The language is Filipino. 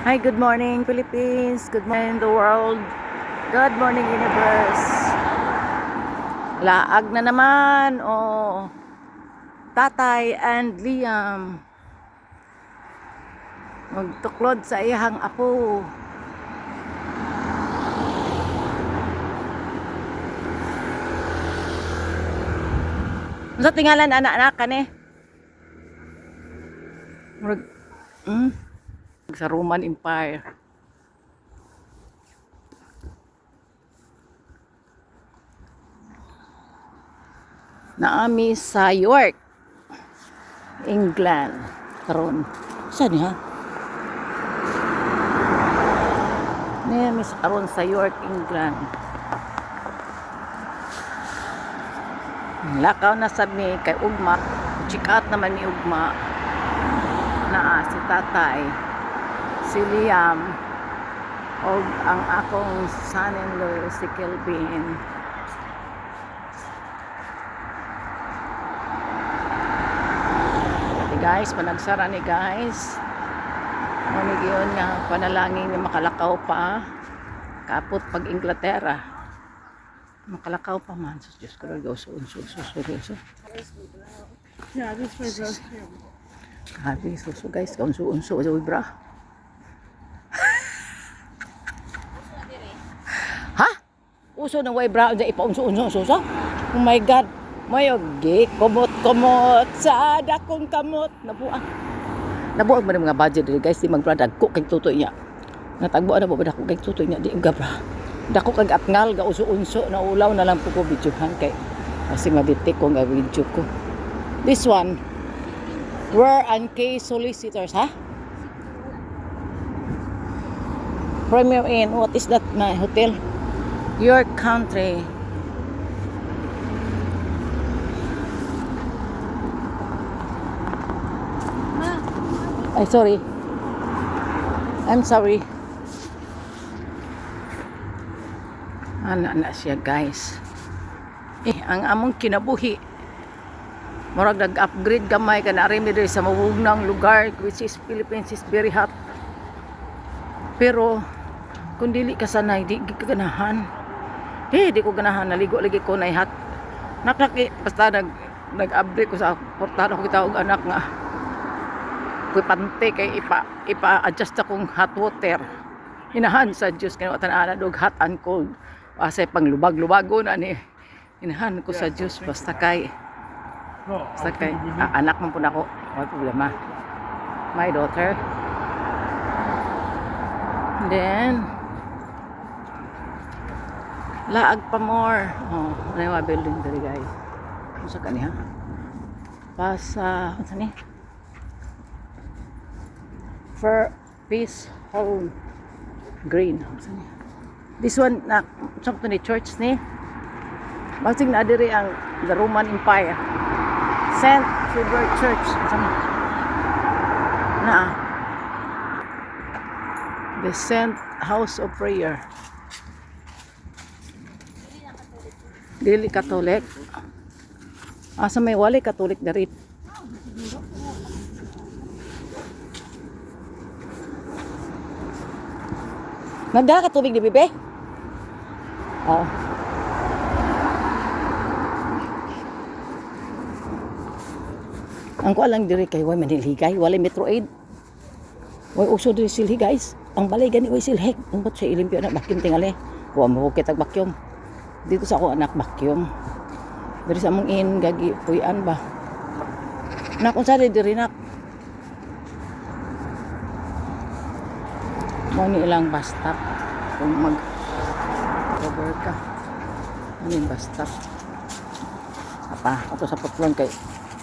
Hi, good morning Philippines, good morning the world, good morning universe. Laag na naman Tatay and Liam magtuklod sa iyang apo. Sa tingalan anak-anak kani sa Roman Empire. Naami sa York, England karon. Saan ha? Naami karon sa York, England. Lakaw na sabi kay ugma, check out naman ni ugma na si tatay, si Liam, o ang akong son-in-law si Kelvin. Guys, panagsara ni guys. Ngunit yun nga, panalangin na makalakaw pa. Kapot pag Inglaterra. Makalakaw pa man. Sus, Diyos ko, so. Yeah, this way goes. Grabe, so guys, kaunso-unso. Sa bra. Ha? Uso ng way bra. Ipaunso-unso. Oh my God. Mayogi, kumot sa dakong kamot. Nabuang mo ng mga budget dito guys. Di magbradag ko kay tutoy niya. Natagbuan na ba dako kay tutoy niya. Di uga bra. Dako kag atngal, ga uso-unso. Na ulaw na lang po ko videohan kay. Kasi mabitik ko nga video ko. This one. Where and K solicitors, ha? Premier Inn. What is that na hotel? Your country. Ay, sorry. I'm sorry. Ana siya, guys. Ang among kinabuhi. Murag nag-upgrade gamay ka na rin diri sa mabugnang lugar, which is Philippines is very hot. Pero, kung dili ka sanay, di ka ganahan. Di ko ganahan. Naligo lagi ko na hot. Nakaki, basta nag-upgrade ko sa portado ko kitawag anak nga. Kuy pante kay ipa-adjust akong hot water. Inahan sa Diyos kay watan-ana dog hot and cold. Asay pang lubag-lubago na ni. Inahan ko sa Diyos basta kay anak man po nako. May problema. My daughter. And then laag pa more. Ano yung building dali guys. Ano sa kaniha? Pasa, ano sa ni? For Peace Home Green. This one na sakto ni church ni. Basig na diri ang the Roman Empire. Saint Philibert Church. Na the Saint House of Prayer. Dili Catholic. Asa may wali Catholic dari. Nagdala ka tubig ni Bibe? Oo. Ang ko lang diri kay way manilhigay, walay Metro Aid. Way uso diri silhi guys. Ang balay gani way silhek. Umbot sa ilimpyo na vacuum tingali. Wa mo kita vacuum. Dito sa ako anak vacuum. Diri sa among in gagi puyan ba. Na kung sa diri nak. Mo ni ilang bus stop kung mag-cover ka. Ano yung bus stop? Apa, ato sa patlong kay